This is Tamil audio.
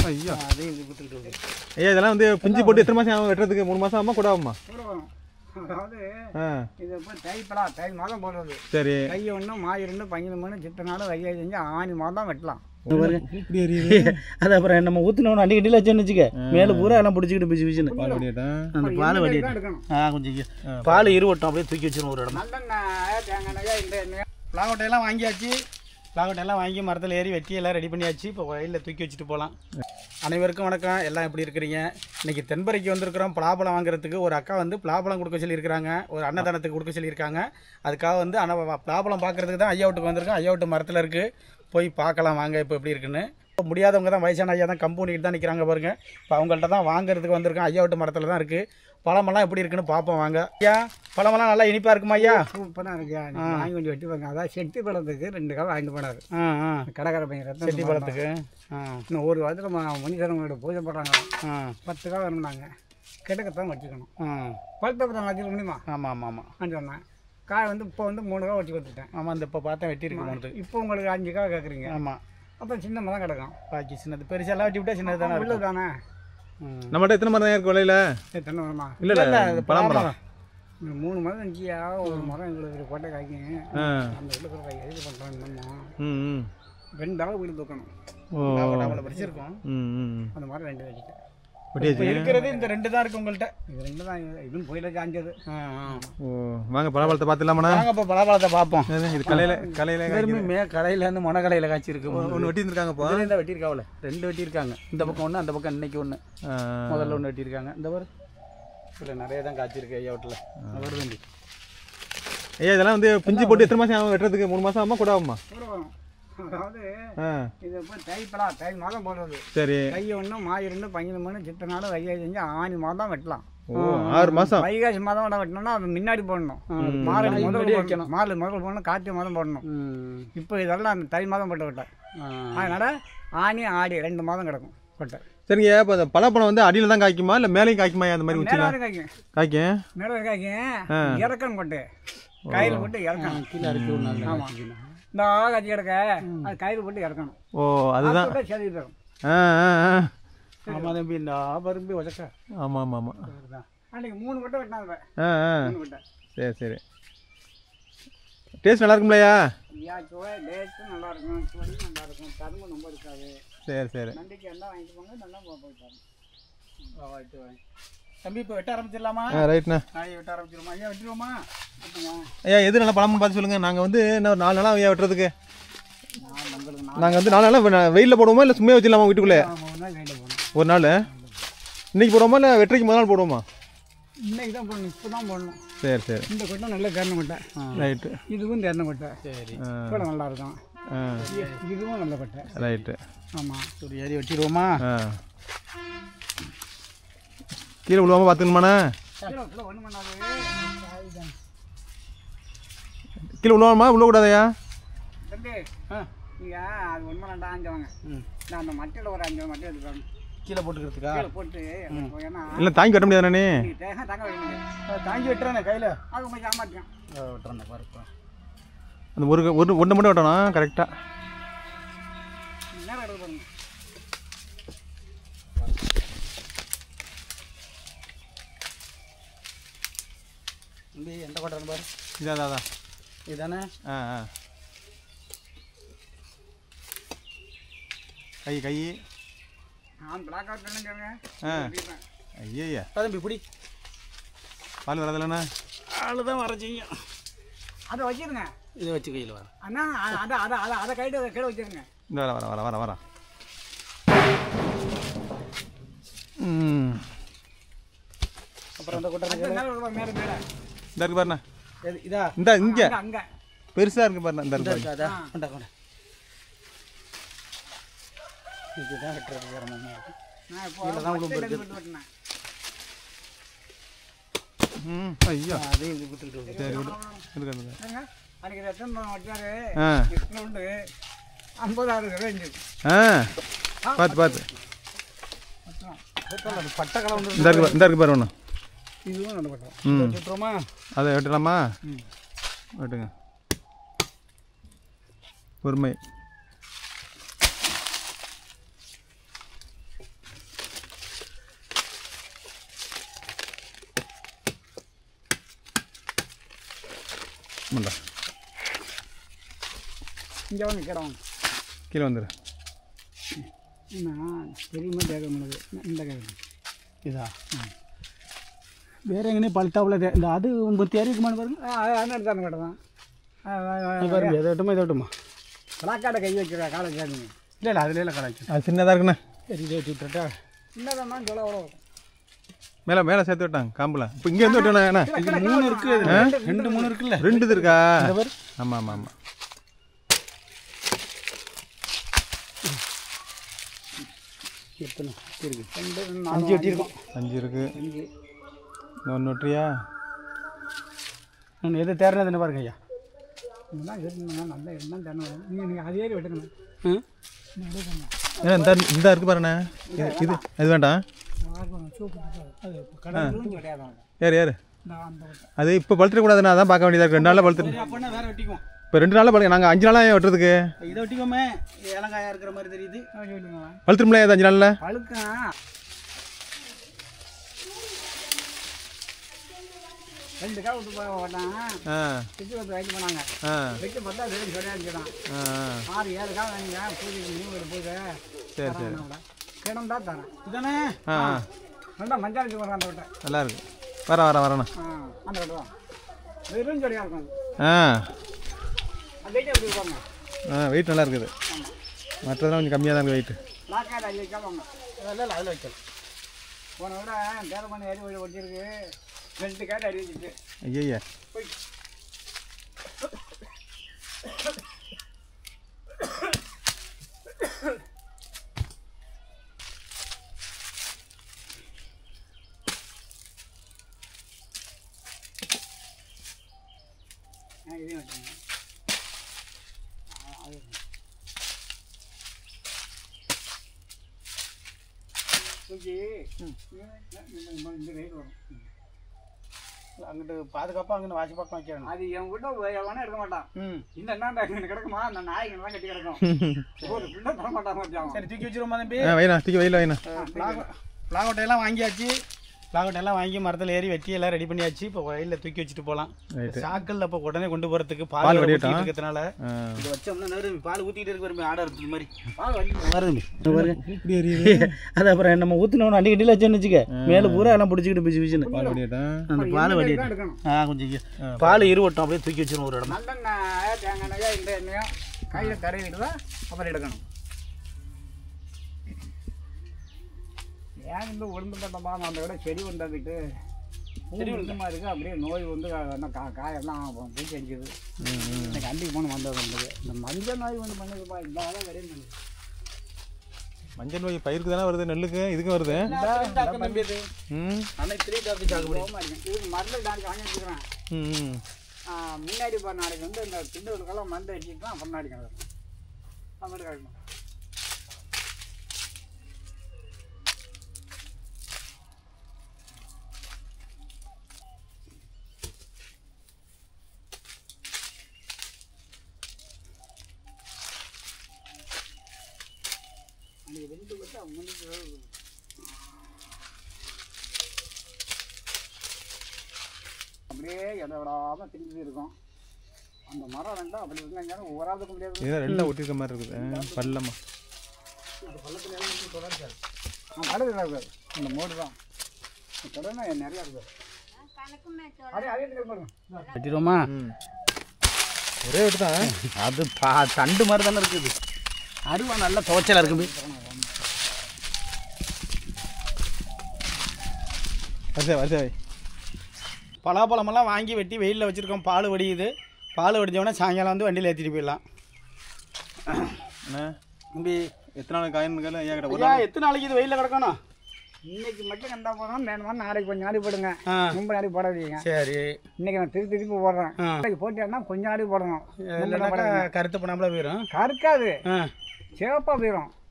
ஐயா அதையும் இது கொடுத்துக்கிட்டு ஐயா இதெல்லாம் வந்து பிஞ்சு போட்டு எத்தனை மாதம் ஆகும் வெட்டுறதுக்கு? 3 மாதம் ஆகுமா கூட ஆகுமா? அதாவது இது இப்போ தை மாதம் போடுறது. சரி. தை 1 மாய் 2 பங்குனி 3 சித்திரை 4 வைகாசி 5 ஆனி மாதம் தான் வெட்டலாம். இப்படி எரியுது. அது அப்புறம் நம்ம ஊற்றினோன்னு அடி கட்டியில் வச்சுன்னு வச்சுக்க மேலே பூரா எல்லாம் பிடிச்சிக்கிட்டு பிச்சு பிச்சுன்னு அந்த பால் வடி கொஞ்சம் பால் இருவட்டும் அப்படியே தூக்கி வச்சிடும் ஒரு இடம். நல்லெண்ணெய் தேங்காய் இந்த எண்ணெய் பிளாங்கொட்டையெல்லாம் வாங்கியாச்சு. பிளாங்கொட்டையெல்லாம் வாங்கி மரத்தில் ஏறி வெட்டி எல்லாம் ரெடி பண்ணியாச்சு. இப்போ வயலில் தூக்கி வச்சுட்டு போகலாம். அனைவருக்கும் வணக்கம். எல்லாம் எப்படி இருக்கிறீங்க? இன்றைக்கி தென்பறைக்கு வந்திருக்கிறோம் பலாப்பழம் வாங்குறதுக்கு. ஒரு அக்கா வந்து பலாப்பழம் கொடுக்க சொல்லியிருக்கிறாங்க, ஒரு அன்னதானத்துக்கு கொடுக்க சொல்லியிருக்காங்க. அதுக்காக வந்து பலாப்பழம் பார்க்குறதுக்கு தான் ஐயா வீட்டுக்கு வந்திருக்கோம். ஐயா வீட்டு மரத்தில் இருக்குது, போய் பார்க்கலாம் வாங்க இப்போ எப்படி இருக்குன்னு. இப்போ முடியாதவங்க தான் வயசான ஐயா தான் கம்பெனிக்கிட்டு தான் நிற்கிறாங்க பாருங்க. இப்போ அவங்கள்ட்ட தான் வாங்குறதுக்கு வந்திருக்கோம். ஐயா வீட்டு மரத்தில் தான் இருக்குது. பழமெல்லாம் எப்படி இருக்குன்னு பார்ப்போம் வாங்க. ஐயா பழமெல்லாம் நல்லா இனிப்பாக இருக்குமா ஐயா? சூப்பராக இருக்கா. வாங்கி கொண்டு வெட்டி பாருங்க. அதான் செட்டி பழத்துக்கு 2 கால் வாங்கிட்டு போனார் கடைக்கார பையன். செட்டி பழத்துக்கு இன்னும் ஒரு வாரத்தில் மணிசரங்களோட பூஜை போடுறாங்க. 10 கால் வரணும்னாங்க. கிடக்கத்தான் வச்சுக்கணும். பழுத்த பழம் வச்சுக்க முடியுமா? ஆமாம் ஆமாம் ஆமாம் நான் சொன்னேன். காய் வந்து இப்போ வந்து 3 கால் வச்சு கொடுத்துட்டேன். ஆமாம் இந்த இப்போ பார்த்தா வெட்டி இருக்கு போனது. இப்போ உங்களுக்கு 5 கால் கேட்குறீங்க. ஆமாம் அப்புறம் சின்னமாக தான் கிடக்கும். பாக்கி சின்னது பெருசெல்லாம் வெட்டி விட்டா சின்னது தானே உள்ள தானே. நம்மகிட்ட எத்தனை மரம் இருக்கு விலையில? தென்னை மரமா? இல்லை பழமரம் 3 மரம் இருந்துச்சியா. ஒரு மரம் எங்களுக்கு கொட்டை காய்க்கும். அந்த உள்ள காய் எது பண்ணுறோம் இன்னமும் 2 அளவு வீடு தூக்கணும். அவ்வளோ படிச்சிருக்கோம். அந்த மாதிரி 2 வச்சுட்டேன். இருக்கிறது இந்த 2 தான் இருக்குது உங்கள்கிட்ட. இது 2 தான். இதுவும் போயில காஞ்சது. வாங்க பலாப்பழத்தை பார்த்துலாமாண்ணா? நாங்கள் இப்போ பலாப்பழத்தை பார்ப்போம். இது கலையில் கடையிலேருந்து மொன கடையில் காய்ச்சிருக்கு. ஒன்று வெட்டி இருக்காங்கப்பா. தான் வெட்டியிருக்காவில் 2 வெட்டியிருக்காங்க. இந்த பக்கம் ஒன்று, அந்த பக்கம் இன்னைக்கு ஒன்று. முதல்ல ஒன்று வெட்டியிருக்காங்க. இந்த ஒரு இல்லை நிறைய தான் காய்ச்சிருக்கு ஐயா வீட்டில். வருது வேண்டி ஐயா இதெல்லாம் வந்து பிஞ்சு போட்டு எத்தனை மாதம் ஆகும் வெட்டுறதுக்கு? 3 மாதம் ஆகுமா கூட ஆகுமா? அதாவது இது இப்போ தை மாதம் போடுறது. சரி. தை 1 மாய் 2 பங்குனி 3 சித்திரை 4 வைகாசி 5 ஆனி மாதம் தான் வெட்டலாம். 6 மாதம். வைகாசி மாதம் வெட்டணும்னா அது முன்னாடி போடணும். மார்கழி முதல் வைக்கணும். மார்கழி முதல் போடணும். கார்த்திகை மாதம் போடணும். இப்போ இதெல்லாம் அந்த தை மாதம் போட்ட கொட்டை. அதனால ஆனி ஆடி 2 மாதம் கிடக்கும் கொட்டை. சரிங்க. இப்போ அந்த பலாப்பழம் வந்து அடியில் தான் காய்க்குமா இல்லை மேலேயும் காய்க்குமா? அந்த மாதிரி மேலே காய்க்கும். மேலே காய்க்கும். இறக்கணும் கொட்டை. கையில் போட்டு இறக்கணும். கீழே இறக்கி விடணும். ஆமாம். இந்த காய்ச்சி கிடக்க அது கையில் போட்டு இறக்கணும். ஓ அதுதான் சரி தரும். ஆமாம் தம்பி. இந்த பரும்பி உதக்க. ஆமாம் ஆமாம் ஆமாம். அன்றைக்கி 3 கொட்டை வெட்டினாங்க. 3 கொட்டை. சரி சரி. டேஸ்ட் நல்லா இருக்கும்லையா? டேஸ்ட்டும் நல்லா இருக்கும். சுவையும் நல்லா இருக்கும். தரும்பு ரொம்ப இருக்காது. சரி சரி. நன்றிக்கு எல்லாம் வாங்கிட்டு போங்க. நல்லா போயிட்டாங்க. தம்பி இப்போ வெட்ட ஆரம்பிச்சிடலாமா? ரைட்ண்ணா. வெட்ட ஆரம்பிச்சிடுமா ஐயா? வெட்டிடுவோமா? ஐயா எது நல்லா பழம்னு பார்த்து சொல்லுங்கள். நாங்கள் வந்து இன்னும் ஒரு 4 நாளாக ஐயா வெட்டுறதுக்கு. நாங்கள் வந்து 4 நாளாக வெயிலில் போடுவோமா இல்லை சும்மா வச்சிடலாமா வீட்டுக்குள்ளே? ஒரு நாள் இன்னைக்கு போடுவோமா இல்லை வெட்டரைக்கு முதல் நாள் போடுவோமா? இன்னைக்கு தான் போடணும். இப்போ தான் போடணும். சரி சரி. இந்த கொட்டை நல்ல தேர்ன கொட்டை. ரைட்டு. இதுவும் தேர்ன கொட்டை. சரி. கூட நல்லா இருக்கும். இதுவும் நல்ல கொட்டை. ரைட்டு. ஆமாம். ஒரு ஏறி வெட்டிடுவோமா? கீழே விழுவாம பார்த்துக்கணுமாண்ணா? ஒன்றும் பண்ணாது. கீழே விழுவாமா? விழக்கூடாதையா? தம்பி நீங்கள் அது 1 மணி 2 ஆஞ்சு வாங்க. நான் அந்த மட்டையில் ஒரு 5 மட்டை எடுத்துக்காங்க. கீழே போட்டுக்கிறதுக்கா? கீழே போட்டு ஏன்னா இல்லை தாங்கி வெட்ட முடியாதானே? தேங்காய் தாங்க வைக்க முடியாது. தாங்கி வெட்டுறானே கையில். அது கொஞ்சம் ஏமாற்றியும் வெட்டுறேன் பாருப்பா. அந்த ஒன்று மட்டும் வெட்டணும் கரெக்டாக. நேரம் எடுத்து பாருங்க. தம்பி எந்த கொட்டை பாரு? இதான் இதுதானே? கை நான் பிளாக் அவுட் சொல்லுங்க. ஐயா தம்பி பிடி. பால் வரதில்லண்ணா? ஆள் வர செய்யும். அதை வச்சிருங்க. இதை வச்சு கையில் வர அண்ணா அதை கைட்டு கீழே வச்சிருங்க. இந்த வர அப்புறம் அந்த கொட்டை மேலே இந்த இருக்கு பாருண்ணா. இதா இந்த இங்கே அங்கே பெருசாக இருக்கு பாருண்ணா. இந்த இருக்கு கொண்டா கொண்டா. இதுதான் வெட்டுறது சிரமமாக இருக்கும். நான் இப்போ வெட்டினேன். ஐயா அதையும் இது கொடுத்துக்கிட்டு. சரி இருக்கு. அன்றைக்கி ரத்தம் வச்சாரு. உண்டு 50,000 ரேஞ்சு. பார்த்து பட்டை கலர் வந்து இந்த இருக்கு பாரு ஒன்று. இதுவும் நல்ல பட்டம். சுற்றுமா? அதை வெட்டலாமா? வெட்டுங்க. பொறுமை. பண்ணுறேன். இங்கே வாங்க கீழே வாங்க. கீழே வந்துடு. என்ன தெரியுமா கேட்க முடியாது. இந்த கேட்க இதா வேறு எங்கேனே பழுத்தாப்புல இந்த அது உங்களுக்கு தெரியுமான்னு பாருங்க. அந்த எடுத்தாங்க மட்டும் தான் பாருங்க எதை விட்டுமா இதை விட்டுமா பிளாக்காடை கை வைக்கிற காலை கேட்குங்க. இல்லை இல்லை அதுல எல்லாம் கலாய்க்கும். அது சின்னதாக இருக்குண்ணே. சரி இதை வச்சு விட்டுட்டா சின்னதான் சொல்ல அவ்வளோ மேலே மேலே சேர்த்து விட்டாங்க காம்பில். இப்போ இங்கே வந்து விட்டோண்ணே என்ன 3 இருக்குது. 2 3 இருக்குல்ல. 2 இது இருக்கா? பாரு. ஆமாம் ஆமாம் ஆமாம். எத்தனை இருக்கு? 2 5 வெட்டி இருக்கும். 5 இருக்கு. ஒன்று வெட்டுறியா? நான் எது தேர்னதுன்னு பாருங்க ஐயா. இதெல்லாம் இருக்குங்க நல்ல எண்ணம் தரணும். நீங்கள் அதே வெட்டுக்கணும். ம் ஏன்னா இந்த இருக்கு பாருண்ணே. இது இது வேண்டாம். அது கடை கிடையாது. யார் அந்த அது இப்போ பழுத்துடக்கூடாதுண்ணா. அதான் பார்க்க வேண்டியதாக இருக்குது. 2 நாளில் பழுத்துரு. அப்படின்னா வேற வெட்டிக்குவோம். இப்போ 2 நாளில் பழுக்க. நாங்கள் 5 நாளாக வெட்டுறதுக்கு. இதை வெட்டிக்கோமே ஏலங்காயா இருக்கிற மாதிரி தெரியுது. சொல்லுங்க பழுத்துருமில்ல இது 5 நாளில்? பழுக்கம் 2 காய் விட்டு போய் ஓட்டான். ஆ சுற்றி வந்து வாங்கி போனாங்க. ஆ வைக்க பார்த்தா வெறும் சொன்னாச்சுதான். ஆ 6 7 காய் வாங்கிங்க பூஜைக்கு மீன் போகுது. சரி சரி. கிடம் தான் தரேன். இதானே ஆ நல்லா மஞ்சள் அடிச்சு போடுறேன் அந்த விட்டேன். நல்லா இருக்கு. வரேண்ணா. அந்த விட்டு தான் வெறும் சொடியாக இருக்கும். ஆ அந்த வெயிட்டை எப்படி போங்க. வெயிட் நல்லா இருக்குது. மற்றதெல்லாம் கொஞ்சம் கம்மியாக தான் இருக்குது வெயிட். லாக்காடு 5 வைக்காம அதில் அதில் வைக்கலாம். போன விட தேவை பண்ணி ஏறி ஒட்டிருக்கு. 2 காய் அடி வச்சுட்டு ஐயா போய் இதையும் வச்சுங்க. தூக்கி இந்த வெயிட் வரும். அங்கிட்டு பாதுகாப்பாக அங்கிட்டு வாசி பக்கம் வைக்கணும். அது என் வீட்டை எவனே எடுக்க மாட்டான். ம் இந்த என்ன கிடக்குமா அந்த நாய்கள்லாம் கட்டி கிடக்கும். ஒரு பிள்ளை தர மாட்டாங்க வச்சாங்க. சரி தூக்கி வச்சிருவோமா தம்பி. வைண்ணா தூக்கி வெயில் வைண்ணா. பிளாகோட்டையெல்லாம் வாங்கியாச்சு. பிளாகோட்டையெல்லாம் வாங்கி மரத்தில் ஏறி வெட்டி எல்லாம் ரெடி பண்ணியாச்சு. இப்போ வயலில் தூக்கி வச்சுட்டு போகலாம். சாக்கல்ல இப்போ உடனே கொண்டு போகிறதுக்கு பால் வடிட்டு இருக்கிறதுனால இது வச்சோம்னா நேரம் பால் ஊற்றிக்கிட்டு இருக்க வருமே ஆடை இருக்கிற மாதிரி பால் வடி வருது இப்படி எரியுது. அது அப்புறம் நம்ம ஊற்றினோன்னு அடி கட்டியில் வச்சோன்னு வச்சுக்க மேலே பூரா எல்லாம் பிடிச்சிக்கிட்டு பிச்சு பிச்சுன்னு பால் வடிட்டேன். அந்த பால் வடி எடுக்கணும். கொஞ்சம் பால் இருவட்டும் அப்படியே தூக்கி வச்சிடும் ஒரு இடம். நல்லெண்ணெய் தேங்காய் எண்ணெயோ இந்த எண்ணெயோ கையில் தடவிட்டு தான் அப்புறம் எடுக்கணும். ஏன் இந்த உளுந்து பட்டமா அந்த விட செடி உண்டாக்கிட்டு செடி உளுந்தமாக இருக்குது. அப்படியே நோய் வந்து காயெல்லாம் பூச்சி அடிக்குது. எனக்கு அண்டிக்கு போன வந்தது வந்தது. இந்த மஞ்சள் நோய் வந்து பண்ணுதுப்பா. இல்லாத வரையும் பண்ணுது. மஞ்சள் நோய் பயிருக்கு தானே வருது, நெல்லுக்கு இதுக்கும் வருது. இதுக்கு மருந்து டாக்டர் வாங்கி வச்சுக்கிறேன். முன்னாடி போகிற நாளைக்கு வந்து இந்த திண்டுக்கலுக்கெல்லாம் மருந்து அடிச்சுட்டு தான் அப்புறம் அடிக்கணும். அப்படி கிடைக்கணும். அன்றைக்கி 2 பட்டு அவங்களுக்கு அப்படியே இடம் விடாமல் திரும்பி இருக்கும். அந்த மரம் ரெண்டும் அப்படி இருந்தாங்க ஒரு ஆளுக்கு முடியாது. இதான் 2 ஒட்டிருக்க மாதிரி இருக்குது. பள்ளமா பள்ளத்தில் எல்லாம் தொடர்ச்சி அழுது இருக்காது. அந்த மோடு தான் தொடர்ந்து நிறையா இருக்குது. வெட்டிடுவோமா? ஒரே வெட்டு தான். அது தண்டு மாதிரி தானே இருக்குது. அருவா நல்லா துவைச்சலாக இருக்குது. வரிசை பலாப்பழமெல்லாம் வாங்கி வெட்டி வெயிலில் வச்சுருக்கோம். பால் வடியுது. பால் வடிஞ்சோடனே சாயங்காலம் வந்து வண்டியில் ஏற்றிட்டு போயிடலாம். தம்பி எத்தனை நாள் காயின்னு கேள்வி ஐயா கிட்ட. ஐயா எத்தனை நாளைக்கு இது வெயிலில் கிடக்கணும்? இன்னைக்கு மட்டும் கண்டா போகிறோம். வேணுமா நாளைக்கு கொஞ்சம் நாளைக்கு போடுங்க. ரொம்ப நாளைக்கு போடாதீங்க. சரி இன்னைக்கு நான் திருப்பி போடுறேன். நாளைக்கு போட்டியானா கொஞ்சம் நாளைக்கு போடணும். கருத்து பண்ணாமல போயிடும். கருக்காது சிவப்பாக போயிடும்.